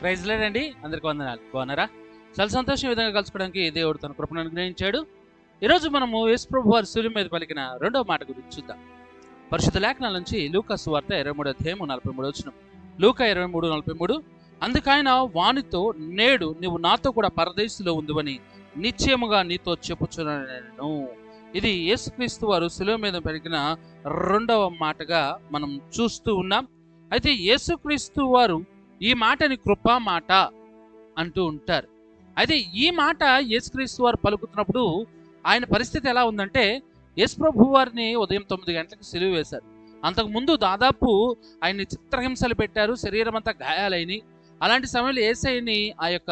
Praise లేడండి. అందరికి వందనాలు. బాగున్నారా? చాలా సంతోషం ఈ విధంగా కలుసుకోవడానికి దేవుడు తన కృపను అనుగ్రహించాడు. ఈరోజు మనము యేసు ప్రభు వారి శిలువ మీద పలికిన రెండవ మాట గురించి చూద్దాం. పరిశుద్ధ లేఖనాల నుంచి లూకా సువార్త 23 అధ్యాయం 43 వచనం. లూకా 23:43. అందుకైన వానితో, నేడు నువ్వు నాతో కూడా పరదేశంలో ఉందివని నిశ్చయముగా నీతో చెప్పుచున్నాను. ఇది యేసుక్రీస్తు వారు శిలువ మీద పలికిన రెండవ మాటగా మనం చూస్తూ ఉన్నాం. అయితే యేసుక్రీస్తు వారు ఈ మాటని కృపా మాట అంటూ ఉంటారు. అయితే ఈ మాట యేసుక్రీస్తు వారు పలుకుతున్నప్పుడు ఆయన పరిస్థితి ఎలా ఉందంటే, యేసు ప్రభు వారిని ఉదయం 9 గంటలకు సిలువ వేశారు. అంతకుముందు దాదాపు ఆయన్ని చిత్రహింసలు పెట్టారు, శరీరం అంతా గాయాలైన. అలాంటి సమయంలో యేసయ్యని ఆ యొక్క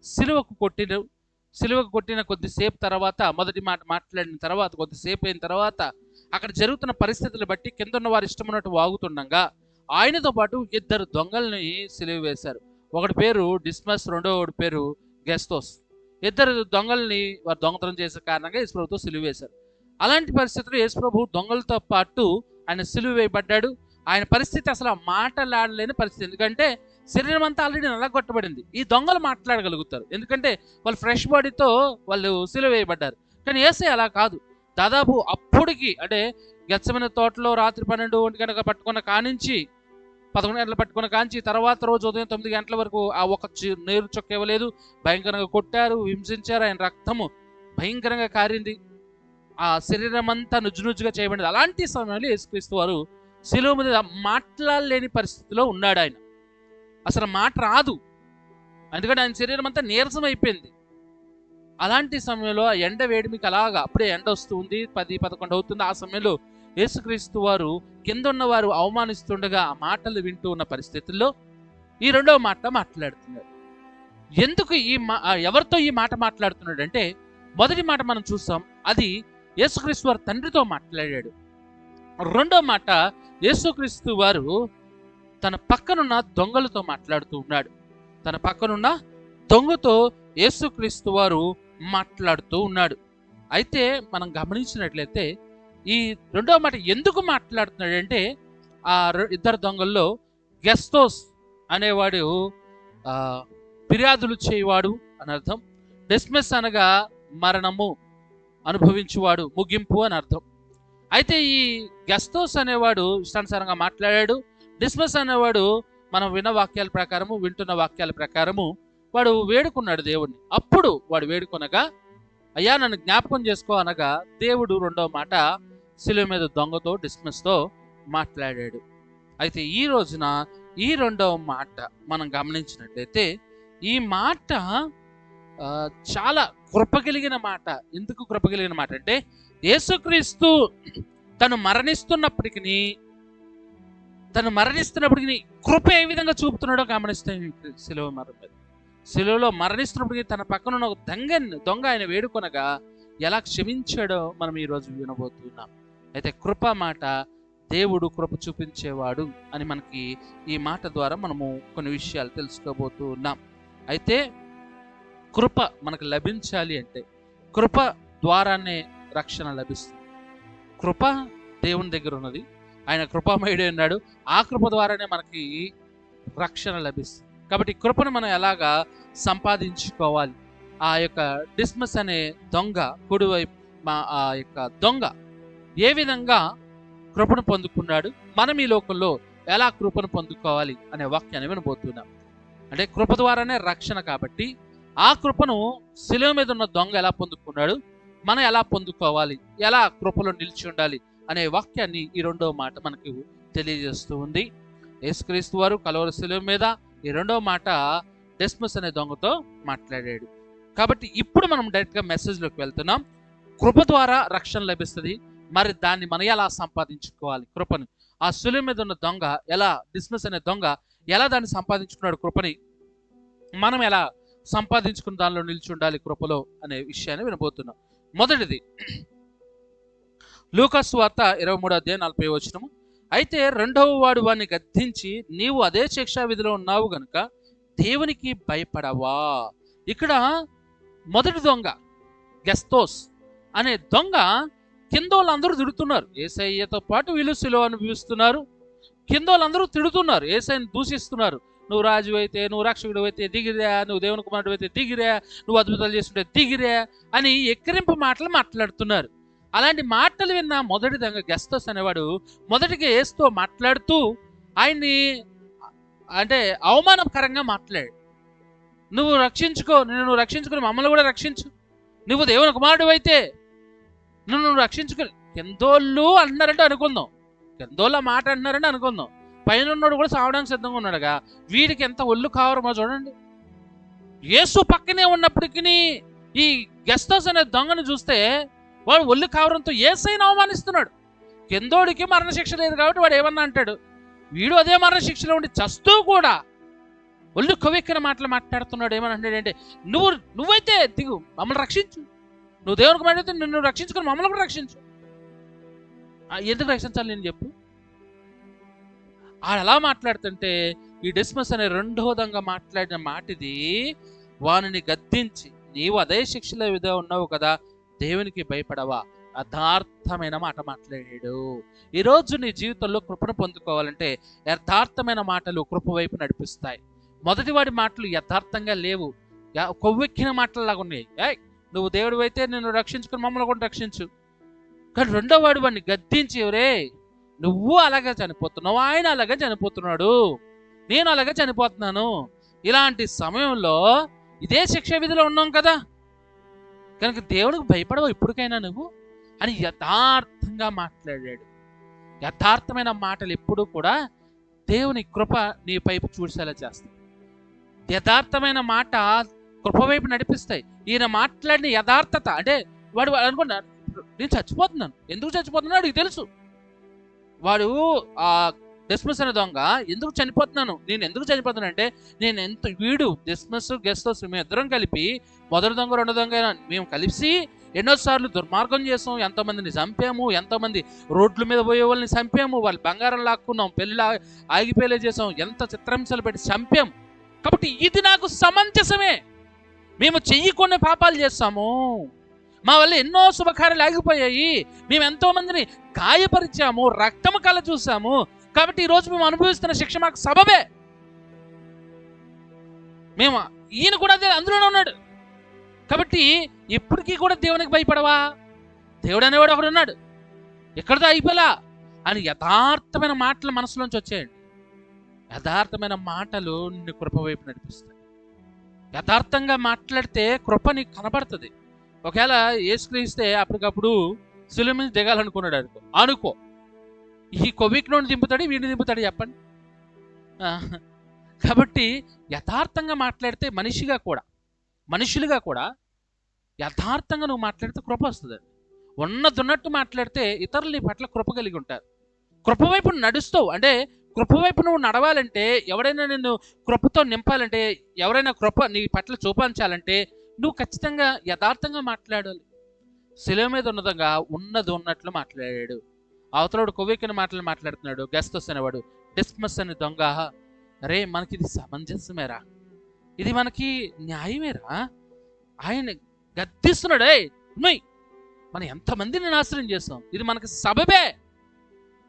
సిలువకు కొట్టిన కొద్దిసేపు తర్వాత, మొదటి మాట మాట్లాడిన తర్వాత కొద్దిసేపు అయిన తర్వాత అక్కడ జరుగుతున్న పరిస్థితులు బట్టి కింద ఉన్న వారు ఇష్టమున్నట్టు వాగుతుండగా ఆయనతో పాటు ఇద్దరు దొంగల్ని సిలువ వేశారు. ఒకటి పేరు డిస్మస్, రెండోవాడి పేరు గెస్తోస్. ఇద్దరు దొంగల్ని వారు దొంగతనం చేసే కారణంగా యేసు ప్రభుతో సిలువ వేశారు. అలాంటి పరిస్థితుల్లో యేసు ప్రభు దొంగలతో పాటు ఆయన సిలువ వేయబడ్డాడు. ఆయన పరిస్థితి అసలు మాట్లాడలేని పరిస్థితి. ఎందుకంటే శరీరం అంతా ఆల్రెడీ నల్లగొట్టబడింది. ఈ దొంగలు మాట్లాడగలుగుతారు, ఎందుకంటే వాళ్ళు ఫ్రెష్ బాడీతో వాళ్ళు సిలువ వేయబడ్డారు. కానీ యేసయ్య అలా కాదు. దాదాపు అప్పటికి అంటే గెత్సెమనే తోటలో రాత్రి 12 గంటలకు పట్టుకున్న కానించి 11 గంటలు పట్టుకున్న కాంచి తర్వాత రోజు ఉదయం 9 గంటల వరకు ఆ ఒక నీరు చొక్క ఇవ్వలేదు. భయంకరంగా కొట్టారు, హింసించారు. ఆయన రక్తము భయంకరంగా కారింది. ఆ శరీరం అంతా నుజ్జునుజ్జుగా చేయబడింది. అలాంటి సమయంలో యేసుక్రీస్తు వారు శిలువ మీద మాట్లాడలేని పరిస్థితిలో ఉన్నాడు. ఆయన అసలు మాట రాదు, ఎందుకంటే ఆయన శరీరం అంతా నీరసం అయిపోయింది. అలాంటి సమయంలో ఆ ఎండ వేడిమికి అలాగా అప్పుడే ఎండ వస్తుంది, 10-11 అవుతుంది. ఆ సమయంలో యేసుక్రీస్తు వారు కింద ఉన్న వారు అవమానిస్తుండగా ఆ మాటలు వింటూ ఉన్న పరిస్థితుల్లో ఈ రెండవ మాట మాట్లాడుతున్నాడు. ఎందుకు ఎవరితో ఈ మాట మాట్లాడుతున్నాడు అంటే, మొదటి మాట మనం చూస్తాం, అది యేసుక్రీస్తు వారు తండ్రితో మాట్లాడాడు. రెండో మాట యేసుక్రీస్తు వారు తన పక్కనున్న దొంగలతో మాట్లాడుతూ ఉన్నాడు. తన పక్కనున్న దొంగతో యేసుక్రీస్తు వారు మాట్లాడుతూ ఉన్నాడు. అయితే మనం గమనించినట్లయితే ఈ రెండవ మాట ఎందుకు మాట్లాడుతున్నాడు అంటే, ఆ ఇద్దరు దొంగల్లో గెస్తోస్ అనేవాడు ఫిర్యాదులు చేయవాడు అని అర్థం. డిస్మిస్ అనగా మరణము అనుభవించువాడు, ముగింపు అని అర్థం. అయితే ఈ గెస్తోస్ అనేవాడు ఇష్టానుసారంగా మాట్లాడాడు. డిస్మిస్ అనేవాడు మనం విన్న వాక్యాల ప్రకారము, వింటున్న వాక్యాల ప్రకారము వాడు వేడుకున్నాడు దేవుడిని. అప్పుడు వాడు వేడుకొనగా, అయ్యా నన్ను జ్ఞాపకం చేసుకో అనగా దేవుడు రెండవ మాట శిలువ మీద దొంగతో, డిస్మిస్తో మాట్లాడాడు. అయితే ఈ రోజున ఈ రెండవ మాట మనం గమనించినట్లయితే ఈ మాట చాలా కృప కలిగిన మాట. ఎందుకు కృప కలిగిన మాట అంటే, యేసుక్రీస్తు తను మరణిస్తున్నప్పటికీ కృప ఏ విధంగా చూపుతున్నాడో గమనిస్తాయి. శిలువలో మరణిస్తున్నప్పటికీ తన పక్కన ఉన్న ఒక దొంగ ఆయన వేడుకొనగా ఎలా క్షమించాడో మనం ఈరోజు వినబోతున్నాం. అయితే కృప మాట, దేవుడు కృప చూపించేవాడు అని మనకి ఈ మాట ద్వారా మనము కొన్ని విషయాలు తెలుసుకోబోతూ ఉన్నాం. అయితే కృప మనకు లభించాలి అంటే కృప ద్వారానే రక్షణ లభిస్తుంది. కృప దేవుని దగ్గర ఉన్నది, ఆయన కృపామయుడే ఉన్నాడు. ఆ కృప ద్వారానే మనకి రక్షణ లభిస్తుంది. కాబట్టి కృపను మనం ఎలాగా సంపాదించుకోవాలి? ఆ యొక్క డిస్మస్ అనే దొంగ, కుడివైపు ఆ యొక్క దొంగ ఏ విధంగా కృపను పొందుకున్నాడు, మనం ఈ లోకంలో ఎలా కృపను పొందుకోవాలి అనే వాక్యాన్ని వినబోతున్నాం. అంటే కృప ద్వారానే రక్షణ కాబట్టి ఆ కృపను శిలువ మీద ఉన్న దొంగ ఎలా పొందుకున్నాడు, మనం ఎలా పొందుకోవాలి, ఎలా కృపలో నిలిచి ఉండాలి అనే వాక్యాన్ని ఈ రెండవ మాట మనకు తెలియజేస్తూ ఉంది. యేసుక్రీస్తు వారు కలువరి శిలువ మీద ఈ రెండవ మాట డిస్మస్ అనే దొంగతో మాట్లాడాడు. కాబట్టి ఇప్పుడు మనం డైరెక్ట్గా మెసేజ్లోకి వెళ్తున్నాం. కృప ద్వారా రక్షణ లభిస్తుంది. మరి దాన్ని మనం ఎలా సంపాదించుకోవాలి కృపని? ఆ శిలువ మీద ఉన్న దొంగ ఎలా, డిస్మస్ అనే దొంగ ఎలా దాన్ని సంపాదించుకున్నాడు కృపని, మనం ఎలా సంపాదించుకున్న దానిలో నిలిచి ఉండాలి కృపలో అనే విషయాన్ని వినబోతున్నాం. మొదటిది లూకా సువార్త 23 అధ్యాయం 40 వచనము. అయితే రెండవ వాడు వాడిని గద్దించి, నీవు అదే శిక్షా విధిలో ఉన్నావు గనుక దేవునికి భయపడవా? ఇక్కడ మొదటి దొంగ గెస్తోస్ అనే దొంగ కింద వాళ్ళందరూ తిడుతున్నారు. యేసయ్యతో పాటు వీళ్ళు సిలువ అనుభవిస్తున్నారు. కింద వాళ్ళందరూ తిడుతున్నారు, యేసయ్యను దూషిస్తున్నారు. నువ్వు రాజు అయితే, నువ్వు రక్షకుడు అయితే దిగిరా, నువ్వు దేవుని కుమారుడు అయితే దిగిరా, నువ్వు అద్భుతాలు చేస్తుంటే దిగిరా అని ఎక్కిరింపు మాటలు మాట్లాడుతున్నారు. అలాంటి మాటలు విన్న మొదటి దొంగ గెస్తోస్ అనేవాడు మొదటిగా యేసుతో మాట్లాడుతూ ఆయన్ని అంటే అవమానకరంగా మాట్లాడు. నువ్వు రక్షించుకో, నువ్వు రక్షించుకుని మమ్మల్ని కూడా రక్షించు, నువ్వు దేవుని కుమారుడు అయితే నువ్వు రక్షించుకుని ఎంతోళ్ళు అంటున్నారంటే అనుకుందాం, ఎంతోళ్ళ మాట అంటున్నారంటే అనుకుందాం. పైన ఉన్నాడు కూడా సావడానికి సిద్ధంగా ఉన్నాడుగా, వీడికి ఎంత ఒళ్ళు కావరమో చూడండి. యేసు పక్కనే ఉన్నప్పటికీ ఈ గెస్తోస్ అనే దొంగను చూస్తే వాడు ఒళ్ళు కావరంతో యేసయ్యను అవమానిస్తున్నాడు. కిందోడికి మరణశిక్ష లేదు కాబట్టి వాడు ఏమన్నా అంటాడు, వీడు అదే మరణశిక్షలో ఉండి చస్తూ కూడా ఒళ్ళు కొవ్వెక్కిన మాటలు మాట్లాడుతున్నాడు. ఏమని అంటాడంటే, నువ్వైతే దిగు, మమ్మల్ని రక్షించు, నువ్వు దేవునికి మాట్లాడితే నిన్ను రక్షించుకుని మమ్మల్ని కూడా రక్షించు. ఎందుకు రక్షించాలి నేను చెప్పు? ఆడు అలా మాట్లాడుతుంటే ఈ డిస్మస్ అనే రెండో విధంగా మాట్లాడిన మాట ఇది, వానిని గద్దించి నీవు అదే శిక్షలో విధంగా ఉన్నావు కదా, దేవునికి భయపడవా, యథార్థమైన మాట మాట్లాడాడు. ఈరోజు నీ జీవితంలో కృపను పొందుకోవాలంటే యథార్థమైన మాటలు కృప వైపు నడిపిస్తాయి. మొదటివాడి మాటలు యథార్థంగా లేవు, కొవ్వెక్కిన మాటలలాగా ఉన్నాయి. నువ్వు దేవుడు అయితే నిన్ను రక్షించుకుని మమ్మల్ని కూడా రక్షించు. కానీ రెండో వాడు వాడిని గద్దించి, ఎవరే నువ్వు అలాగే చనిపోతున్నావు, ఆయన అలాగే చనిపోతున్నాడు, నేను అలాగే చనిపోతున్నాను, ఇలాంటి సమయంలో ఇదే శిక్ష విధిలో ఉన్నాం కదా, కనుక దేవుడికి భయపడవు ఇప్పటికైనా నువ్వు అని యథార్థంగా మాట్లాడాడు. యథార్థమైన మాటలు ఎప్పుడూ కూడా దేవుని కృప నీ వైపు చూసేలా చేస్తాయి. యథార్థమైన మాట కృప వైపు నడిపిస్తాయి. ఈయన మాట్లాడిన యథార్థత అంటే వాడు అనుకున్నాడు, నేను చచ్చిపోతున్నాను, ఎందుకు చచ్చిపోతున్నాడు వాడికి తెలుసు. వాడు ఆ డిస్మస్ అనే దొంగ ఎందుకు చనిపోతున్నాను, నేను ఎందుకు చనిపోతున్నాను అంటే, నేను వీడు డిస్మస్ గెస్తోస్ మేము ఇద్దరం కలిపి, మొదటి దొంగ రెండో దొంగ మేము కలిసి ఎన్నోసార్లు దుర్మార్గం చేసాం, ఎంతోమందిని చంపాము, ఎంతోమంది రోడ్ల మీద పోయే వాళ్ళని చంపాము, వాళ్ళు బంగారం లాక్కున్నాం, పెళ్ళి ఆగిపోయేలా చేసాం, ఎంత చిత్రహింసలు పెట్టి చంపాము. కాబట్టి ఇది నాకు సమంజసమే, మేము చెయ్యకుండా పాపాలు చేస్తాము, మా వల్ల ఎన్నో శుభకార్యాలు ఆగిపోయాయి, మేము ఎంతో మందిని గాయపరిచాము, రక్తము కళ్ళ చూసాము, కాబట్టి ఈరోజు మేము అనుభవిస్తున్న శిక్ష మాకు సబబే. మేము ఈయన కూడా అందులోనే ఉన్నాడు కాబట్టి ఇప్పటికీ కూడా దేవునికి భయపడవా, దేవుడు అనేవాడు ఒకడు ఉన్నాడు, ఎక్కడితో అయిపోలా అని యథార్థమైన మాటలు మనసులోంచి వచ్చేయండి. యథార్థమైన మాటలు నిన్ను కృప వైపు నడిపిస్తాయి. యథార్థంగా మాట్లాడితే కృప నీకు కనబడుతుంది. ఒకవేళ యేసుక్రీస్తే అప్పటికప్పుడు శిలువ మీద దిగాలనుకున్నాడు అనుకో, ఈ కొవ్విక్లోని దింపుతాడు, వీడిని దింపుతాడు చెప్పండి. కాబట్టి యథార్థంగా మాట్లాడితే మనుషులుగా కూడా యథార్థంగా నువ్వు మాట్లాడితే కృప వస్తుంది. ఉన్నట్టు మాట్లాడితే ఇతరులు నీ పట్ల కృప కలిగి ఉంటారు. కృప వైపు నడుస్తావు అంటే, కృప వైపు నువ్వు నడవాలంటే, ఎవడైనా నిన్ను కృపతో నింపాలంటే, ఎవరైనా కృప నీ పట్ల చూపించాలంటే నువ్వు ఖచ్చితంగా యథార్థంగా మాట్లాడాలి. శిలువ మీద ఉన్నది ఉన్నట్లు మాట్లాడాడు. అవతలోడు కొవ్వెక్కిన మాటలు మాట్లాడుతున్నాడు గెస్తోస్ అనేవాడు. డిస్మస్ అనే దొంగ, అరే మనకి ఇది సమంజసమేరా, ఇది మనకి న్యాయమేరా, ఆయన గద్దిస్తున్నాడు, మనం ఎంతమందిని నాశనం చేస్తాం, ఇది మనకి సబబే,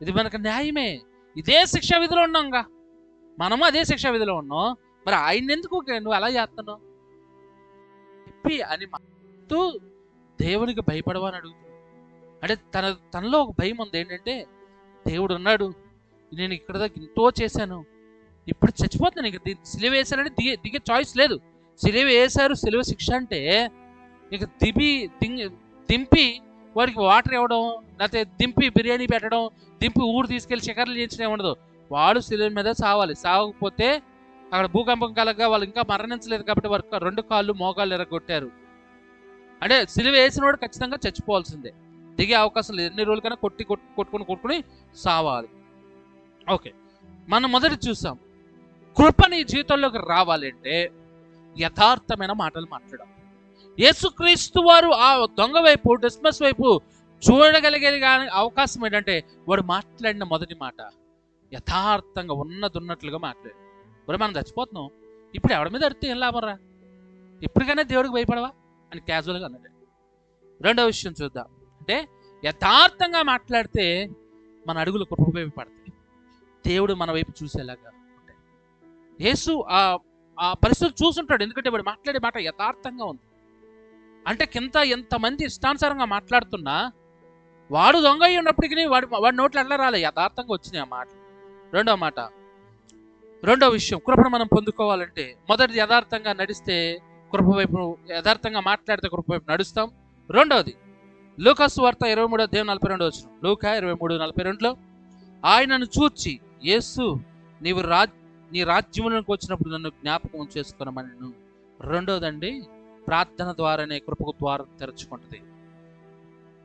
ఇది మనకు న్యాయమే, ఇదే శిక్షా విధిలో ఉన్నాంగా, మనము అదే శిక్షా విధిలో ఉన్నాం, మరి ఆయన ఎందుకు నువ్వు అలా చేస్తున్నావు అని మాట్లాడుతూ దేవునికి భయపడవా అని అడుగుతున్నాడు. అంటే తనలో ఒక భయం ఉంది, ఏంటంటే దేవుడు ఉన్నాడు, నేను ఇక్కడ దాకా ఎంతో చేశాను, ఇప్పుడు చచ్చిపోతున్నాను, ఇక సిలువ వేశారంటే దిగే చాయిస్ లేదు. సిలువ వేశారు, సిలువ శిక్ష అంటే ఇక దింపి వాడికి వాటర్ ఇవ్వడం, లేకపోతే దింపి బిర్యానీ పెట్టడం, దింపి ఊరు తీసుకెళ్ళి షికార్లు చేయించడం ఉండదు. వాడు సిలువ మీద సావాలి, సావకపోతే అక్కడ భూకంపం కలగా వాళ్ళు ఇంకా మరణించలేదు కాబట్టి వారు 2 కాళ్ళు మోకాళ్ళు ఎరగొట్టారు. అంటే సిలువ వేసిన వాడు ఖచ్చితంగా చచ్చిపోవాల్సిందే, దిగే అవకాశం లేదు, ఎన్ని రోజులకైనా కొట్టుకుని సావాలి. ఓకే, మనం మొదటి చూసాం, కృప నీ జీవితంలోకి రావాలంటే యథార్థమైన మాటలు మాట్లాడాలి. యేసుక్రీస్తు వారు ఆ దొంగ వైపు, డిస్మస్ వైపు చూడగలిగే అవకాశం ఏంటంటే, వాడు మాట్లాడిన మొదటి మాట యథార్థంగా ఉన్నట్లుగా మాట్లాడు. మరి మనం చచ్చిపోతున్నాం, ఇప్పుడు ఎవరి మీద అడితే ఏం లాభంరా, ఇప్పటికైనా దేవుడికి భయపడవా అని క్యాజువల్గా అన్నాడు. రెండవ విషయం చూద్దాం, అంటే యథార్థంగా మాట్లాడితే మన అడుగులు కృప వైపు పడతాయి, దేవుడు మన వైపు చూసేలాగా ఉంటాయి. యేసు ఆ పరిస్థితులు చూసుంటాడు, ఎందుకంటే వాడు మాట్లాడే మాట యథార్థంగా ఉంది. అంటే కింద ఎంతమంది ఇష్టానుసారంగా మాట్లాడుతున్నా వాడు దొంగ అయి ఉన్నప్పటికీ వాడి నోట్లు అట్లా రాలే, యథార్థంగా వచ్చినాయి ఆ మాట. రెండో విషయం, కృపను మనం పొందుకోవాలంటే మొదటిది యథార్థంగా నడిస్తే కృప వైపు, యథార్థంగా మాట్లాడితే కృప వైపు నడుస్తాం. రెండవది లూకా సువార్త 23:42 లూకా 23:42 ఆయనను చూచి యేసు నీవు నీ రాజ్యములకు వచ్చినప్పుడు నన్ను జ్ఞాపకం చేసుకున్నామని. రెండోదండి, ప్రార్థన ద్వారానే కృపకు ద్వారం తెరుచుకుంటుంది.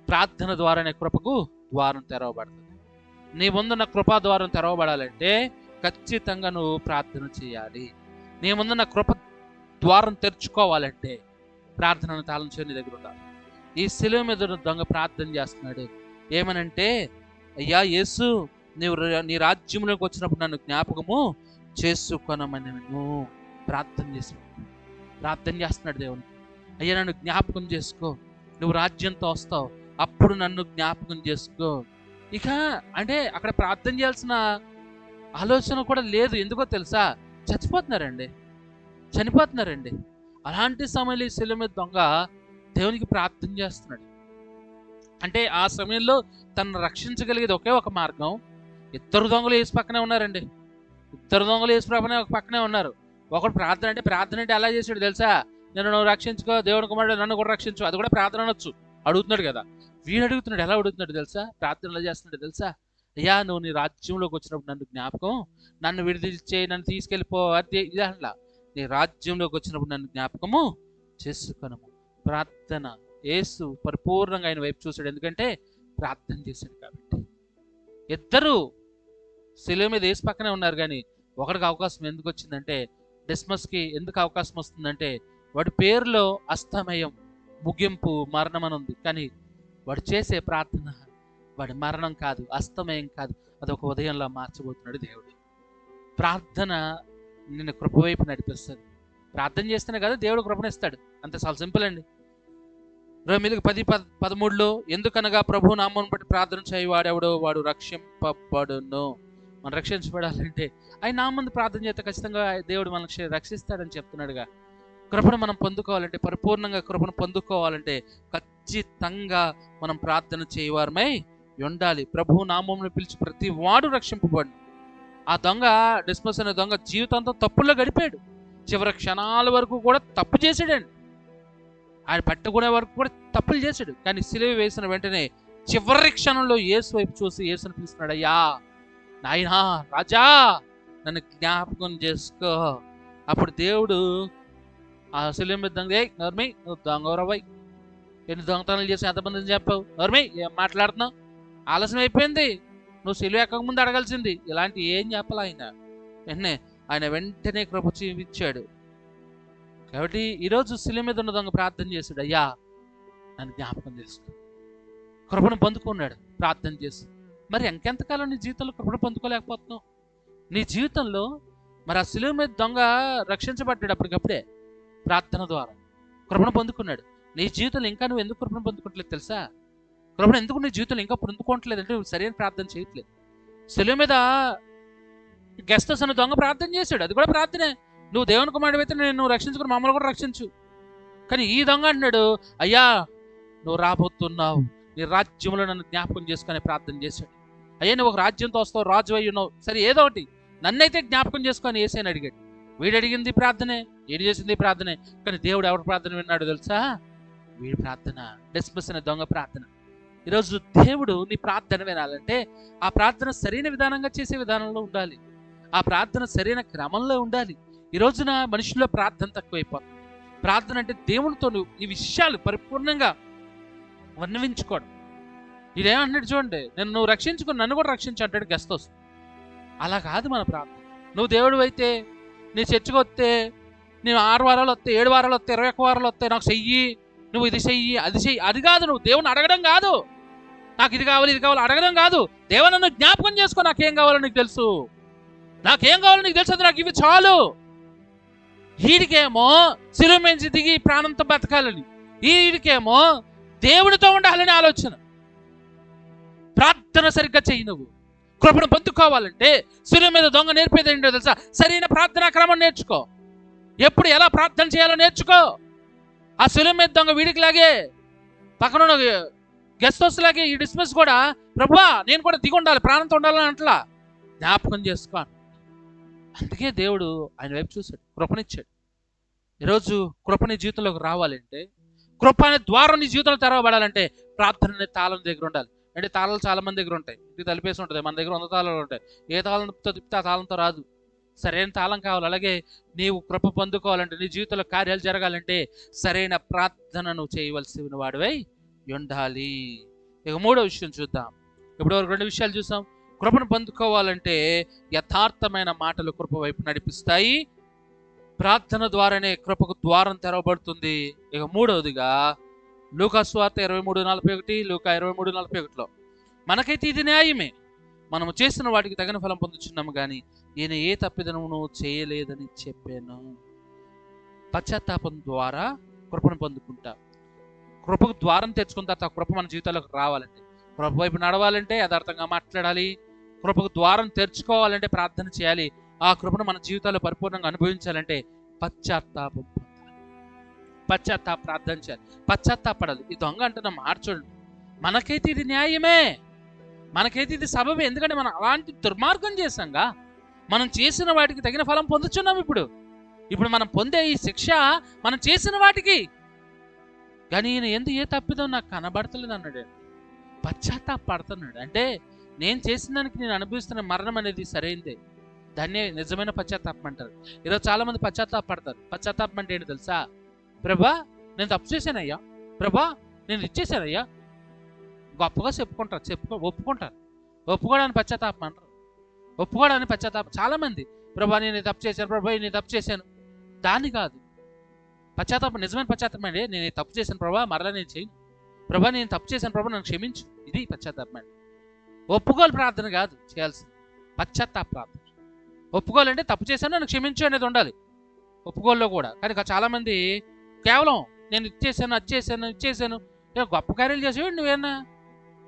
ప్రార్థన ద్వారానే కృపకు ద్వారం తెరవబడుతుంది. నీ ముందున్న కృపా ద్వారం తెరవబడాలంటే ఖచ్చితంగా నువ్వు ప్రార్థన చేయాలి. నీ ముందున్న కృప ద్వారం తెరుచుకోవాలంటే ప్రార్థనను తాళం చేయి నీ దగ్గర ఉండాలి. ఈ శిలువ మీద దొంగ ప్రార్థన చేస్తున్నాడు, ఏమనంటే అయ్యా యేసు నీవు నీ రాజ్యంలోకి వచ్చినప్పుడు నన్ను జ్ఞాపకము చేసుకొనమని ప్రార్థన చేస్తున్నాడు దేవుని. అయ్యా నన్ను జ్ఞాపకం చేసుకో, నువ్వు రాజ్యంతో వస్తావు, అప్పుడు నన్ను జ్ఞాపకం చేసుకో. ఇక అంటే అక్కడ ప్రార్థన చేయాల్సిన ఆలోచన కూడా లేదు. ఎందుకో తెలుసా? చనిపోతున్నారండి. అలాంటి సమయంలో ఈ శిలువ మీద దొంగ దేవునికి ప్రార్థన చేస్తున్నాడు. అంటే ఆ సమయంలో తనను రక్షించగలిగేది ఒకే ఒక మార్గం. ఇద్దరు దొంగలు యేసు పక్కనే ఉన్నారండి. ఒక పక్కనే ఉన్నారు. ఒకడు ప్రార్థన అంటే ఎలా చేసాడు తెలుసా? నువ్వు రక్షించుకో, దేవుని కుమారుడు నన్ను కూడా రక్షించు, అది కూడా ప్రార్థన అనొచ్చు. అడుగుతున్నాడు కదా. వీడు అడుగుతున్నాడు, ఎలా అడుగుతున్నాడు తెలుసా? ప్రార్థన ఎలా చేస్తున్నాడు తెలుసా? అయ్యా నువ్వు నీ రాజ్యంలోకి వచ్చినప్పుడు నన్ను జ్ఞాపకం, నన్ను విడుదల చేయి, నన్ను తీసుకెళ్ళిపో, అది ఇదట్లా. నీ రాజ్యంలోకి వచ్చినప్పుడు నన్ను జ్ఞాపకము చేసుకొనము. ప్రార్థన. యేసు పరిపూర్ణంగా ఆయన వైపు చూశాడు, ఎందుకంటే ప్రార్థన చేశాడు కాబట్టి. ఇద్దరు శిలువ మీద యేసు పక్కనే ఉన్నారు, కానీ ఒకడికి అవకాశం ఎందుకు వచ్చిందంటే, డిస్మస్కి ఎందుకు అవకాశం వస్తుందంటే వాడి పేరులో అస్తమయం, ముగింపు, మరణం అని ఉంది. కానీ వాడు చేసే ప్రార్థన వాడి మరణం కాదు, అస్తమయం కాదు, అదొక ఉదయంలో మార్చబోతున్నాడు దేవుడు. ప్రార్థన నిన్ను కృప వైపు నడిపిస్తుంది. ప్రార్థన చేస్తేనే కదా దేవుడు కృపనిస్తాడు. అంతే, చాలా సింపుల్ అండి. రోమీయులకు 10:13 ఎందుకనగా ప్రభు నామమును బట్టి ప్రార్థన చేయవాడెవడో వాడు రక్షింపబడును. మనం రక్షించబడాలంటే ఆయన నామందు ప్రార్థన చేస్తే ఖచ్చితంగా దేవుడు మనల్ని రక్షిస్తాడని చెప్తున్నాడుగా. కృపను మనం పొందుకోవాలంటే, పరిపూర్ణంగా కృపను పొందుకోవాలంటే ఖచ్చితంగా మనం ప్రార్థన చేయవారమై ఉండాలి. ప్రభు నామమును పిలిచి ప్రతి వాడు రక్షింపబడు. ఆ దొంగ, డిస్మస్ అనే దొంగ జీవితంతో తప్పుల్లో గడిపాడు. చివరి క్షణాల వరకు కూడా తప్పు చేశాడండి. ఆయన పట్టుకునే వరకు కూడా తప్పులు చేశాడు. కానీ సిలువ వేసిన వెంటనే చివరి క్షణంలో యేసు వైపు చూసి యేసుని పిలుస్తున్నాడు, అయ్యా నాయనా రాజా నన్ను జ్ఞాపకం చేసుకో. అప్పుడు దేవుడు ఆ సిలువ మీద దొంగ, నర్మి నువ్వు దొంగరవై, ఎన్ని దొంగతనాలు చేసి ఎంతమందిని చెప్పావు, నర్మి ఏం మాట్లాడుతున్నావు, ఆలస్యం అయిపోయింది, నువ్వు సిలువ ఎక్కకముందు అడగాల్సింది. ఇలాంటి ఏం చెప్పాలి ఆయన వెంటనే కృప చూపించాడు. కాబట్టి ఈరోజు శిలువ మీద ఉన్న దొంగ ప్రార్థన చేశాడు, అయ్యా నన్ను జ్ఞాపకం చేసుకో. కృపను పొందుకున్నాడు ప్రార్థన చేసి. మరి ఇంకెంతకాలం నీ జీవితంలో కృపను పొందుకోలేకపోతున్నావు? నీ జీవితంలో మరి ఆ శిలువ మీద దొంగ రక్షించబడ్డాడు అప్పటికప్పుడే ప్రార్థన ద్వారా, కృపను పొందుకున్నాడు. నీ జీవితంలో ఇంకా నువ్వు ఎందుకు కృపను పొందుకోవట్లేదు తెలుసా? కృపను ఎందుకు నీ జీవితంలో ఇంకా పొందుకోవట్లేదు అంటే నువ్వు సరైన ప్రార్థన చేయట్లేదు. శిలువ మీద గెస్తస్ అనే దొంగ ప్రార్థన చేశాడు, అది కూడా ప్రార్థనే. నువ్వు దేవుని కుమారుడు అయితే నేను రక్షించుకుని మమ్మల్ని కూడా రక్షించు. కానీ ఈ దొంగ అంటున్నాడు, అయ్యా నువ్వు రాబోతున్నావు, నీ రాజ్యంలో నన్ను జ్ఞాపకం చేసుకుని ప్రార్థన చేశాడు. అయ్యా నువ్వు ఒక రాజ్యంతో వస్తావు, రాజు అయ్యి ఉన్నావు, సరే ఏదో ఒకటి నన్నైతే జ్ఞాపకం చేసుకొని యేసయ్యని అడిగాడు. వీడు అడిగింది ప్రార్థనే, ఏడు చేసింది ప్రార్థనే. కానీ దేవుడు ఎవరి ప్రార్థన విన్నాడు తెలుసా? వీడి ప్రార్థన, డిస్మస్ అనే దొంగ ప్రార్థన. ఈరోజు దేవుడు నీ ప్రార్థన వినాలంటే ఆ ప్రార్థన సరైన విధానంగా చేసే విధానంలో ఉండాలి, ఆ ప్రార్థన సరైన క్రమంలో ఉండాలి. ఈ రోజున మనుషుల్లో ప్రార్థన తక్కువైపోతుంది. ప్రార్థన అంటే దేవునితో ఈ విషయాలు పరిపూర్ణంగా వర్ణవించుకోవడం. ఇదేమంటున్నాడు చూడండి, నువ్వు రక్షించుకుని నన్ను కూడా రక్షించు అంటాడు గెస్తోస్. అలా కాదు మన ప్రార్థన. నువ్వు దేవుడు అయితే నీ చర్చకు వస్తే నేను 6 వారాలు వస్తాయి, 7 వారాలు వస్తాయి, 21 వారాలు వస్తాయి, నాకు చెయ్యి, నువ్వు ఇది చెయ్యి, అది చెయ్యి, అది కాదు. నువ్వు దేవుని అడగడం కాదు, నాకు ఇది కావాలి ఇది కావాలి అడగడం కాదు. దేవా నన్ను జ్ఞాపకం చేసుకో, నాకేం కావాలో నీకు తెలుసు, నాకేం కావాలో నీకు తెలుసు, నాకు ఇవి చాలు. వీడికేమో శిలువ మీద దిగి ప్రాణంతో బతకాలని, వీడికేమో దేవుడితో ఉండాలని ఆలోచన. ప్రార్థన సరిగ్గా చెయ్యి, నువ్వు కృపను పొందుకోవాలంటే శిలువ మీద దొంగ నేర్పేది ఏంటో తెలుసా? సరైన ప్రార్థనా క్రమం నేర్చుకో. ఎప్పుడు ఎలా ప్రార్థన చేయాలో నేర్చుకో. ఆ శిలువ మీద దొంగ వీడికి లాగే, పక్కన గెస్ట్ హౌస్ లాగే ఈ డిస్మిస్ కూడా, ప్రభువా నేను కూడా దిగి ఉండాలి, ప్రాణంతో ఉండాలని అంటలా, జ్ఞాపకం చేసుకో. అందుకే దేవుడు ఆయన వైపు చూశాడు, కృపనిచ్చాడు. ఈరోజు కృప నీ జీవితంలోకి రావాలంటే, కృప అనే ద్వారం నీ జీవితంలో తెరవబడాలంటే ప్రార్థన అనే తాళం దగ్గర ఉండాలి. అంటే తాళాలు చాలా మంది దగ్గర ఉంటాయి, ఇది తలిపేసి ఉంటుంది, మన దగ్గర 100 తాళాలు ఉంటాయి. ఏ తాళంతో తిప్పితే ఆ తాళంతో రాదు, సరైన తాళం కావాలి. అలాగే నీవు కృప పొందుకోవాలంటే, నీ జీవితంలో కార్యాలు జరగాలంటే సరైన ప్రార్థన నువ్వు చేయవలసిన వాడివై ఉండాలి. ఇక మూడో విషయం చూద్దాం. ఇప్పుడు 2 విషయాలు చూసాం. కృపను పొందుకోవాలంటే యథార్థమైన మాటలు కృప వైపు నడిపిస్తాయి. ప్రార్థన ద్వారానే కృపకు ద్వారం తెరవబడుతుంది. ఇక మూడవదిగా లూకా సువార్త 23:41, లూకా 23:41లో, మనకైతే ఇది న్యాయమే, మనము చేసిన వాటికి తగిన ఫలం పొందుచున్నాము కానీ ఈయన ఏ తప్పిదనమును చేయలేదని చెప్పాను. పశ్చాత్తాపం ద్వారా కృపను పొందుకుంటా. కృపకు ద్వారం తెచ్చుకున్న తర్వాత కృప మన జీవితాలకు రావాలంటే, కృప వైపు నడవాలంటే యథార్థంగా మాట్లాడాలి. కృపకు ద్వారం తెరుచుకోవాలంటే ప్రార్థన చేయాలి. ఆ కృపను మన జీవితాల్లో పరిపూర్ణంగా అనుభవించాలంటే పశ్చాత్తాపం పొందాలి, పశ్చాత్తాప ప్రార్థన చేయాలి, పశ్చాత్తాపడాలి. ఈ దొంగ అంటున్న మాట చూడండి, మనకైతే ఇది న్యాయమే, మనకైతే ఇది సబబే, ఎందుకంటే మనం అలాంటి దుర్మార్గం చేశాంగా, మనం చేసిన వాటికి తగిన ఫలం పొందుచున్నాం. ఇప్పుడు మనం పొందే ఈ శిక్ష మనం చేసిన వాటికి, కానీ ఈయన ఎందుకు ఏ తప్పిదో నాకు కనబడతలేదు అన్నాడు. పశ్చాత్తాపడుతున్నాడు. అంటే నేను చేసిన దానికి నేను అనుభవిస్తున్న మరణం అనేది సరైందే, దాన్నే నిజమైన పశ్చాత్తాపం అంటారు. ఈరోజు చాలా మంది పశ్చాత్తాపడతారు. పశ్చాత్తాపం అంటే ఏంటి తెలుసా? ప్రభా నేను తప్పు చేశానయ్యా, ప్రభా నేను ఇచ్చేసానయ్యా, గొప్పగా ఒప్పుకుంటారు. ఒప్పుకోవడానికి పశ్చాత్తాపం అంటారు. ఒప్పుకోవడానికి పశ్చాత్తాపం. చాలా మంది ప్రభా నేను తప్పు చేశాను, ప్రభా నేను తప్పు చేశాను, దాన్ని కాదు పశ్చాత్తాపం. నిజమైన పశ్చాత్తాపం అండి, నేను తప్పు చేశాను ప్రభా, మరలా నేను చేయను, ప్రభా నేను తప్పు చేశాను ప్రభా నన్ను క్షమించు, ఇది పశ్చాత్తాపం అండి. ఒప్పుకోలు ప్రార్థన కాదు చేయాల్సింది, పశ్చాత్తాప ప్రార్థన. ఒప్పుకోవాలంటే తప్పు చేశాను నన్ను క్షమించు అనేది ఉండాలి ఒప్పుకోల్లో కూడా. కానీ చాలామంది కేవలం నేను ఇచ్చేసాను, ఇచ్చేసాను, గొప్ప కార్యాలు చేసేవాడు నువ్వేనా.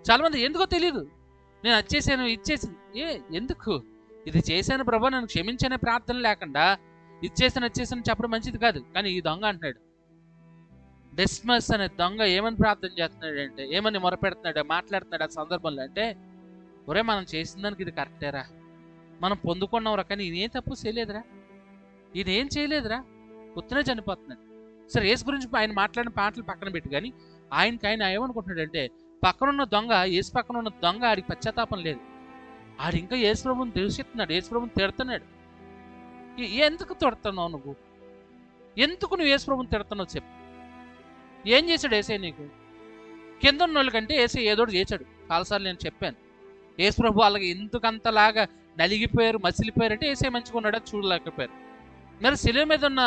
చాలామంది ఎందుకో తెలియదు, నేను ఇచ్చేసాను ఎందుకు, ఇది చేశాను ప్రభా నన్ను క్షమించనే ప్రార్థన లేకుండా ఇచ్చేసాను చెప్పడం మంచిది కాదు. కానీ ఈ దొంగ అంటున్నాడు, డిస్మస్ అనే దొంగ ఏమని ప్రార్థన చేస్తున్నాడు అంటే, ఏమని మొరపెడుతున్నాడు, మాట్లాడుతున్నాడు ఆ సందర్భంలో అంటే, ఒరే మనం చేసిన దానికి ఇది కరెక్టేరా, మనం పొందుకున్నాంరా, కానీ ఈయనేం తప్పు చేయలేదురా, ఈయనేం చేయలేదురా, ఉత్తనే చనిపోతున్నాడు. సరే యేసు గురించి ఆయన మాట్లాడిన పాటలు పక్కన పెట్టి, కానీ ఆయన ఏమనుకుంటున్నాడు అంటే, పక్కనున్న దొంగ, యేసు పక్కన ఉన్న దొంగ ఆడికి పశ్చాత్తాపం లేదు, ఆడు ఇంకా యేసు ప్రభువుని దూషిస్తున్నాడు, యేసు ప్రభువుని తిడుతున్నాడు. ఎందుకు తిడుతున్నావు నువ్వు, ఎందుకు నువ్వు యేసు ప్రభువుని తిడుతున్నావు చెప్పు. ఏం చేశాడు యేసయ్య నీకు? కింద ఉన్న వాళ్ళకంటే యేసయ్య ఏదోటి చేశాడు. చాలాసార్లు నేను చెప్పాను, యేసు ప్రభు వాళ్ళకి ఎందుకంతలాగా నలిగిపోయారు, మసిలిపోయారు అంటే యేసయ్య మంచిగా ఉన్నాడు, అది చూడలేకపోయారు. మరి శిలువ మీద ఉన్న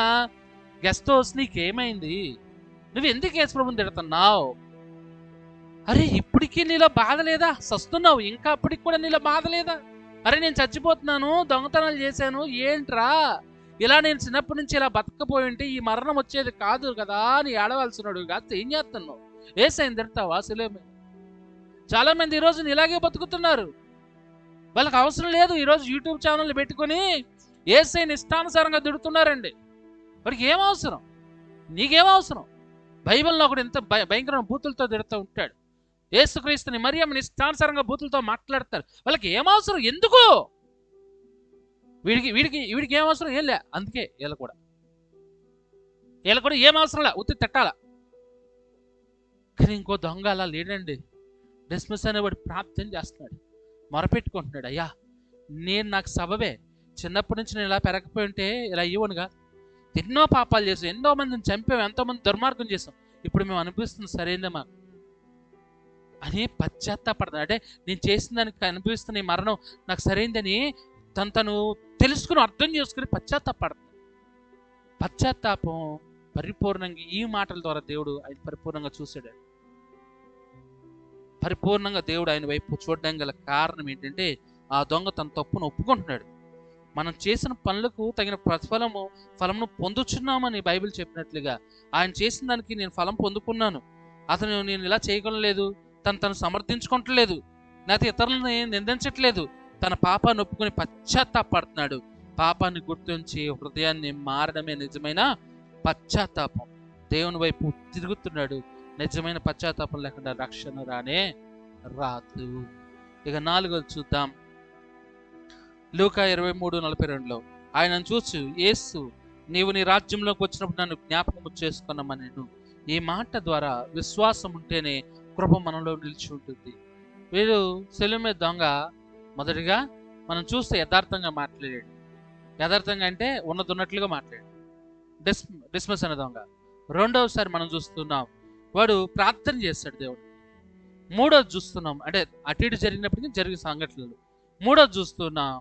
గెస్ట్ హౌస్ నీకేమైంది, నువ్వు ఎందుకు యేసు ప్రభువుని తిడుతున్నావు? అరే ఇప్పటికీ నీలో బాధ లేదా, సస్తున్నావు ఇంకా, అప్పటికి కూడా నీలో బాధ లేదా? అరే నేను చచ్చిపోతున్నాను, దొంగతనాలు చేశాను, ఏంట్రా ఇలా నేను చిన్నప్పటి నుంచి ఇలా బతకపోయి ఉంటే ఈ మరణం వచ్చేది కాదు కదా అని ఏడవలసినాడు కాదు, ఏం చేస్తున్నావు? యేసయ్యని తిడతావా శిలువ మీద? చాలా మంది ఈరోజు ఇలాగే బతుకుతున్నారు, వాళ్ళకి అవసరం లేదు. ఈరోజు యూట్యూబ్ ఛానల్ పెట్టుకొని యేసయ్యని ఇష్టానుసారంగా తిడుతున్నారండి. వాడికి ఏం అవసరం, నీకేం అవసరం? బైబిల్లో ఒకడు ఎంత భయంకరమైన బూతులతో తిడుతూ ఉంటాడు, యేసుక్రీస్తుని మరియమ్మని ఇష్టానుసారంగా బూతులతో మాట్లాడతారు. వాళ్ళకి ఏం అవసరం, ఎందుకు? వీడికి ఏం అవసరం, ఏం లే. అందుకే వీళ్ళు కూడా ఏం అవసరం లే, ఉత్తి తిట్టాల. కానీ ఇంకో దొంగ అలా లేడండి. డిస్మిస్ అనేవాడు ప్రార్థన చేస్తున్నాడు, మొరపెట్టుకుంటున్నాడు, అయ్యా నాకు సబబే, చిన్నప్పటి నుంచి నేను ఇలా పెరగకపోయి ఉంటే ఇలా అయ్యేవాడు కాదు, ఎన్నో పాపాలు చేసాం, ఎంతో మందిని చంపాం, ఎంతోమంది దుర్మార్గం చేసాం, ఇప్పుడు మేము అనిపిస్తుంది సరైందే మాకు అని పశ్చాత్తాపడతాడు. అంటే నేను చేసిన దానికి అనిపిస్తున్న ఈ మరణం నాకు సరైందని తను తెలుసుకుని అర్థం చేసుకుని పశ్చాత్తాపడతాడు. పశ్చాత్తాపం పరిపూర్ణంగా ఈ మాటల ద్వారా దేవుడు ఆయన పరిపూర్ణంగా చూశాడు. పరిపూర్ణంగా దేవుడు ఆయన వైపు చూడడానికి గల కారణం ఏంటంటే, ఆ దొంగ తన తప్పును ఒప్పుకుంటున్నాడు. మనం చేసిన పనులకు తగిన ఫలమును పొందుచున్నామని బైబిల్ చెప్పినట్లుగా ఆయన చేసిన దానికి నేను ఫలం పొందుకున్నాను, అతను నేను ఇలా చేయగలలేదు, తను సమర్థించుకోవట్లేదు, లేకపోతే ఇతరులను నిందించట్లేదు, తన పాపాన్ని ఒప్పుకొని పశ్చాత్తాపడుతున్నాడు. పాపాన్ని గుర్తించి హృదయాన్ని మారడమే నిజమైన పశ్చాత్తాపం. దేవుని వైపు తిరుగుతున్నాడు. నిజమైన పశ్చాత్తాపం లేకుండా రక్షణ రానే రాదు. ఇక 4వది చూద్దాం. లూకా 23:42 ఆయనను చూసి యేసు, నీవు నీ రాజ్యంలోకి వచ్చినప్పుడు నన్ను జ్ఞాపకం చేసుకున్నామని నేను. ఈ మాట ద్వారా విశ్వాసం ఉంటేనే కృప మనలో నిలిచి ఉంటుంది. వీడు శిలువ మీద దొంగ మొదటిగా మనం చూస్తే యథార్థంగా మాట్లాడాడు. యథార్థంగా అంటే ఉన్నట్లుగా మాట్లాడాడు. డిస్మస్ అనే దొంగ. రెండవసారి మనం చూస్తున్నాం వాడు ప్రార్థన చేస్తాడు దేవుడు. మూడోది చూస్తున్నాం అంటే అటు ఇటు జరిగినప్పటికీ జరిగిన సంఘటనలు. మూడోది చూస్తున్నాం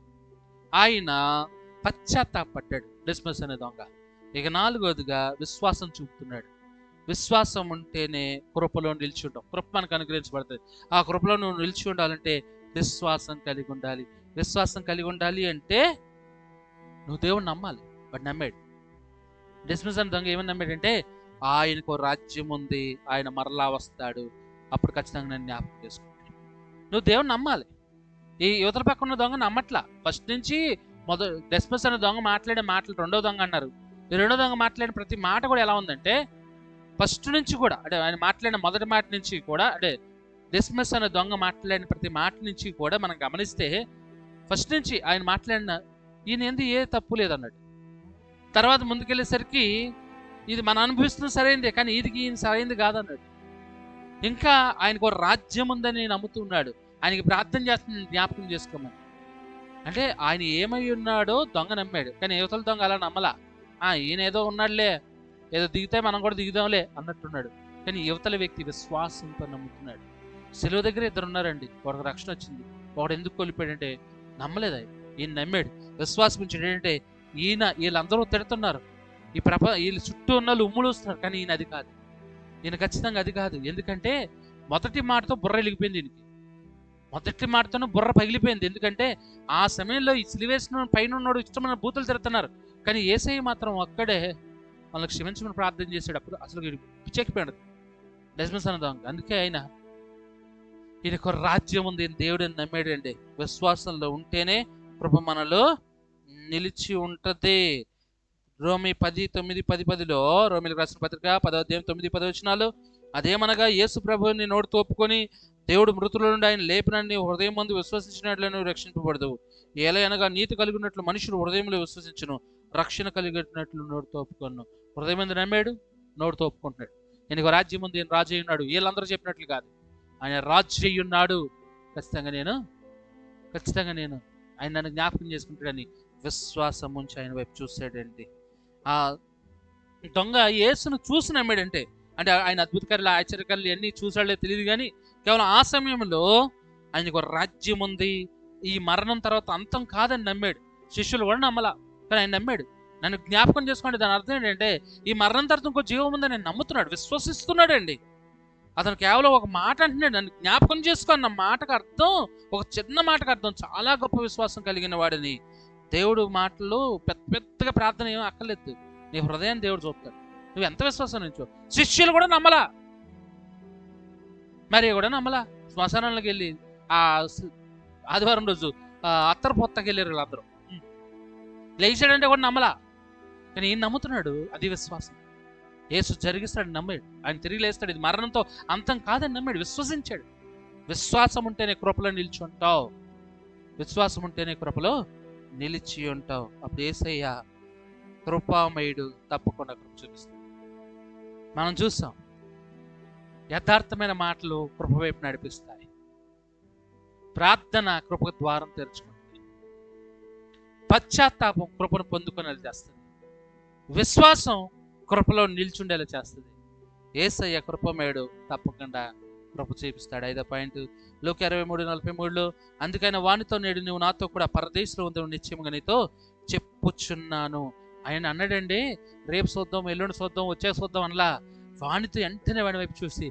ఆయన పశ్చాత్తాపడ్డాడు, డిస్మస్ అనే దొంగ. ఇక 4వదిగా విశ్వాసం చూపుతున్నాడు. విశ్వాసం ఉంటేనే కృపలో నిలిచి ఉంటాం. కృప మనకు అనుగ్రహించబడుతుంది. ఆ కృపలో నువ్వు నిలిచి ఉండాలంటే విశ్వాసం కలిగి ఉండాలి. విశ్వాసం కలిగి ఉండాలి అంటే నువ్వు దేవుడిని నమ్మాలి. వాడు నమ్మాడు. డిస్మిస్ అనే దొంగ ఏమని నమ్మాడంటే ఆయనకు రాజ్యం ఉంది, ఆయన మరలా వస్తాడు, అప్పుడు ఖచ్చితంగా నేను జ్ఞాపకం చేసుకుంటాను. నువ్వు దేవుడిని నమ్మాలి. ఈ యువతల పక్క ఉన్న దొంగ నమ్మట్లా. ఫస్ట్ నుంచి డిస్మిస్ అనే దొంగ మాట్లాడే మాటలు రెండో దొంగ అన్నారు. ఈ రెండో దొంగ మాట్లాడిన ప్రతి మాట కూడా ఎలా ఉందంటే ఫస్ట్ నుంచి కూడా అంటే ఆయన మాట్లాడిన మొదటి మాట నుంచి కూడా అంటే డిస్మిస్ అనే దొంగ మాట్లాడిన ప్రతి మాట నుంచి కూడా మనం గమనిస్తే ఫస్ట్ నుంచి ఆయన మాట్లాడిన ఈయన ఏంది ఏ తప్పు లేదన్నాడు. తర్వాత ముందుకెళ్ళేసరికి ఇది మనం అనుభవిస్తున్న సరైందే, కానీ ఈయన సరైంది కాదన్నాడు. ఇంకా ఆయనకు ఒక రాజ్యం ఉందని నమ్ముతున్నాడు. ఆయనకి ప్రార్థన చేస్తుంది జ్ఞాపకం చేసుకోమని. అంటే ఆయన ఏమై ఉన్నాడో దొంగ నమ్మాడు, కానీ యువతల దొంగ అలా నమ్మలా. ఈయన ఏదో ఉన్నాడులే, ఏదో దిగితే మనం కూడా దిగుదాంలే అన్నట్టున్నాడు. కానీ యువతల వ్యక్తి విశ్వాసంతో నమ్ముతున్నాడు. సెలవు దగ్గర ఇద్దరు ఉన్నారండి. ఒకడికి రక్షణ వచ్చింది, ఒకడు ఎందుకు కోల్పోయాడంటే నమ్మలేదు. ఈయన నమ్మాడు, విశ్వాసం ఉంచాడు. ఏంటంటే వీళ్ళందరూ తిడుతున్నారు, వీళ్ళు చుట్టూ ఉన్న వాళ్ళు ఉమ్ములుస్తున్నారు, కానీ ఈయన అది కాదు. ఈయన ఖచ్చితంగా అది కాదు. ఎందుకంటే మొదటి మాటతో బుర్ర వెలిగిపోయింది ఈయనకి. మొదటి మాటతోనే బుర్ర పగిలిపోయింది. ఎందుకంటే ఆ సమయంలో ఈ సిలివేసిన పైన ఉన్నాడు ఇష్టమైన బూతులు తిడుతున్నారు, కానీ యేసయ్య మాత్రం అక్కడే వాళ్ళకి క్షమించమని ప్రార్థన చేశాడు. అప్పుడు అసలు పిచ్చెక్కిపోయాడు డిస్మిస్ అనే దొంగ. అందుకే ఈయనకు రాజ్యం ఉంది, దేవుడిని నమ్మాడండి. విశ్వాసంలో ఉంటేనే కృప మనలో నిలిచి ఉంటది. రోమి 10:9-10 రోమిలకు రాసిన పత్రిక 10:9-10 అదేమనగా యేసు ప్రభువుని నోటితో ఒప్పుకొని దేవుడు మృతుల నుండి ఆయన లేపినని హృదయం ముందు విశ్వసించినట్లను రక్షింపబడదు. ఎలా అనగా నీతి కలిగినట్లు మనుషులు హృదయంలో విశ్వసించును, రక్షణ కలిగినట్లు నోటితో ఒప్పుకొను. హృదయం ముందు నమ్మాడు, నోటితో ఒప్పుకుంటున్నాడు. ఈయనకు రాజ్యం ఉంది, ఈయన రాజు అయ్యున్నాడు. వీళ్ళందరూ చెప్పినట్లు కాదు, ఆయన రాజు అయ్యున్నాడు. ఖచ్చితంగా నేను ఆయన నన్ను జ్ఞాపకం చేసుకుంటాడని విశ్వాసం ఉంచి ఆయన వైపు చూశాడండి. ఆ దొంగ యేసును చూసి నమ్మాడంటే అంటే ఆయన అద్భుతకార్యాలు ఆశ్చర్యకార్యాలు అన్నీ చూసాడో తెలియదు, కానీ కేవలం ఆ సమయంలో ఆయనకు రాజ్యం ఉంది, ఈ మరణం తర్వాత అంతం కాదని నమ్మాడు. శిష్యులు కూడా నమ్మలా, కానీ ఆయన నమ్మాడు. నన్ను జ్ఞాపకం చేసుకోండి. దాని అర్థం ఏంటంటే ఈ మరణం తర్వాత ఇంకో జీవం ఉందని నేను నమ్ముతున్నాడు, విశ్వసిస్తున్నాడు అండి. అతను కేవలం ఒక మాట అంటున్నాడు, నన్ను జ్ఞాపకం చేసుకోన్న మాటకు అర్థం, ఒక చిన్న మాటకు అర్థం చాలా గొప్ప విశ్వాసం కలిగిన వాడిని. దేవుడు మాటలు పెద్దగా ప్రార్థన ఏమీ అక్కర్లేదు, నీ హృదయాన్ని దేవుడు చూస్తాడు. నువ్వు ఎంత విశ్వాసం నుంచో. శిష్యులు కూడా నమ్మలా, మరి కూడా నమ్మలా. శ్మశానాలకు వెళ్ళి ఆదివారం రోజు అత్తరు పొత్తకి వెళ్ళారు వీళ్ళందరూ. లేచాడంటే కూడా నమ్మలా, కానీ ఈయన నమ్ముతున్నాడు. అది విశ్వాసం. యేసు జరిగిస్తాడు, నమ్మాడు. ఆయన తిరిగి లేస్తాడు, ఇది మరణంతో అంతం కాదని నమ్మాడు, విశ్వసించాడు. విశ్వాసం ఉంటేనే కృపలో నిలిచి ఉంటావు. విశ్వాసం ఉంటేనే కృపలో నిలిచి ఉంటావు. అప్పుడు యేసయ్య కృపామయుడు, తప్పకుండా కృప చూపిస్తాడు. మనం చూస్తాం యథార్థమైన మాటలు కృప వైపు నడిపిస్తాయి. ప్రార్థన కృప ద్వారం తెరుచుకుంటుంది. పశ్చాత్తాపం కృపను పొందుకునేలా చేస్తుంది. విశ్వాసం కృపలో నిల్చుండేలా చేస్తుంది. యేసయ్య కృపమేడు, తప్పకుండా కృప చూపిస్తాడు. 5వ పాయింట్ లూకా 23:43 అందుకైనా వానితో నేడు నువ్వు నాతో కూడా పరదేశంలో ఉందని నిశ్చయముగా నీతో చెప్పుచున్నాను. ఆయన అన్నాడండి, రేపు చూద్దాం, ఎల్లుండి చూద్దాం, వచ్చే చూద్దాం అనలా. వానితో వెంటనే వాడి వైపు చూసి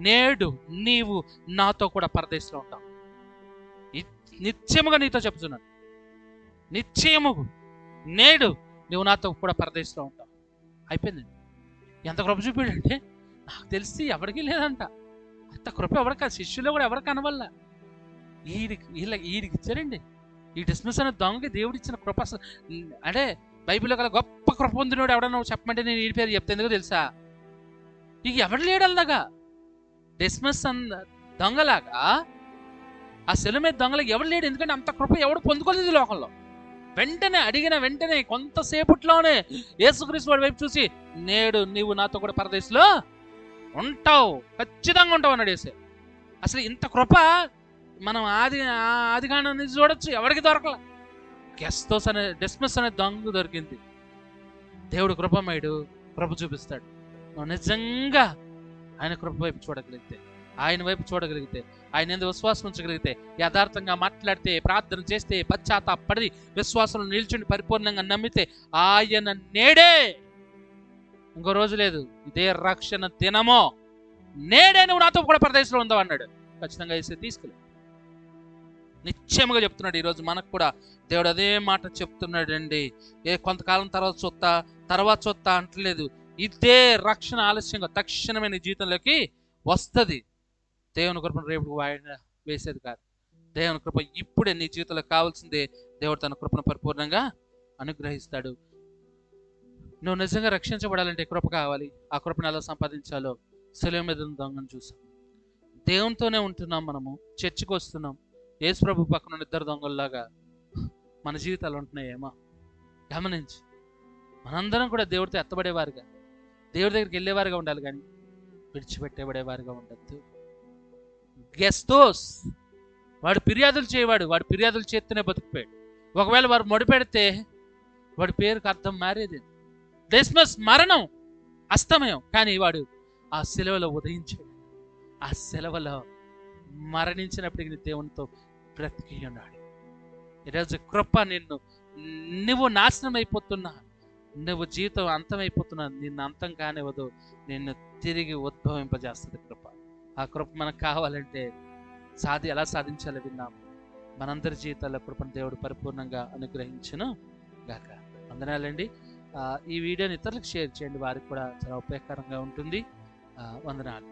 నేడు నీవు నాతో కూడా పరదేశంలో ఉంటావు, నిశ్చయముగా నీతో చెప్తున్నాను, నిశ్చయముగా నేడు నువ్వు నాతో కూడా పరదేశంలో ఉంటావు. అయిపోయిందండి. ఎంత కృప చూపాడంటే నాకు తెలిసి ఎవరికి లేదంట అంత కృప. ఎవరికా శిష్యులు కూడా ఎవరికి అనవల్ల, ఈడికి ఇచ్చారండి. ఈ డిస్మిస్ అనే దొంగకి దేవుడు ఇచ్చిన కృప అంటే బైబిల్లో గల గొప్ప కృప పొందినోడు ఎవడన్నా చెప్పమంటే నేను ఈ పేరు చెప్తే ఎందుకో తెలుసా? ఇక ఎవడు లేడల్లాగా డిస్మిస్ దొంగలాగా ఆ శిలువ మీద దొంగలకు ఎవడు లేడు. ఎందుకంటే అంత కృప ఎవడు పొందుకోలేదు లోకంలో. వెంటనే అడిగిన వెంటనే కొంతసేపట్లోనే యేసుక్రీస్తు వాడి వైపు చూసి, నేడు నీవు నాతో కూడా పరదేశంలో ఉంటావు, ఖచ్చితంగా ఉంటావు అన్నాడు యేసు. అసలు ఇంత కృప మనం ఆదికాండం నుంచి చూడొచ్చు, ఎవరికి దొరకల. గెస్తోస్ అనే డిస్మిస్ అనే దొంగ దొరికింది. దేవుడు కృపమయుడు, కృప చూపిస్తాడు. నువ్వు నిజంగా ఆయన కృప వైపు చూడగలిగితే, ఆయన వైపు చూడగలిగితే, ఆయన ఎందుకు విశ్వాసం ఉంచగలిగితే, యథార్థంగా మాట్లాడితే, ప్రార్థన చేస్తే, పశ్చాత్తాపడి విశ్వాసంలో నిల్చుని పరిపూర్ణంగా నమ్మితే, ఆయన నేడే, ఇంకో రోజు లేదు, ఇదే రక్షణ దినమో, నేడే నువ్వు నాతో కూడా పరదేశంలో ఉందావు అన్నాడు. ఖచ్చితంగా వేసి తీసుకెళ్ళి నిశ్చయముగా చెప్తున్నాడు. ఈరోజు మనకు కూడా దేవుడు అదే మాట చెప్తున్నాడు అండి. కొంతకాలం తర్వాత చూస్తా అంటలేదు. ఇదే రక్షణ ఆలస్యంగా తక్షణమైన జీవితంలోకి వస్తుంది. దేవుని కృపను రేపు వాయిదా వేసేది కాదు. దేవుని కృప ఇప్పుడే నీ జీవితంలో కావాల్సిందే. దేవుడు తన కృపను పరిపూర్ణంగా అనుగ్రహిస్తాడు. నువ్వు నిజంగా రక్షించబడాలంటే కృప కావాలి. ఆ కృపను ఎలా సంపాదించాలో శిలువ మీద దొంగను చూసాం. దేవునితోనే ఉంటున్నాం, మనము చర్చికి వస్తున్నాం. యేసు ప్రభు పక్కన ఇద్దరు దొంగల్లాగా మన జీవితాలు ఉంటున్నాయేమో గమనించి, మనందరం కూడా దేవుడితో ఎత్తబడేవారుగా, దేవుడి దగ్గరికి వెళ్ళేవారుగా ఉండాలి, కానీ విడిచిపెట్టేబడేవారుగా ఉండద్దు. గెస్తోస్ వాడు ఫిర్యాదులు చేయవాడు, వాడు ఫిర్యాదులు చేస్తూనే బతుకుపోయాడు. ఒకవేళ వారు మొడిపెడితే వాడి పేరుకి అర్థం మారేది. డిస్మస్ మరణం, అస్తమయం, కానీ వాడు ఆ శిలువలో ఉదయించాడు. ఆ శిలువలో మరణించినప్పటికీ దేవునితో బ్రతికి ఉన్నాడు. ఈరోజు కృప నువ్వు నాశనం అయిపోతున్నా, నువ్వు జీవితం అంతమైపోతున్నా, నిన్ను అంతం కానివ్వదు, నిన్ను తిరిగి ఉద్భవింపజేస్తుంది కృప. ఆ కృప మనకు కావాలంటే ఎలా సాధించాలో విన్నాం. మనందరి జీవితాల్లో కృపను దేవుడు పరిపూర్ణంగా అనుగ్రహించును గాక. వందనాలండి. ఈ వీడియోని ఇతరులకు షేర్ చేయండి, వారికి కూడా చాలా ఉపయోగకరంగా ఉంటుంది. వందనాలు.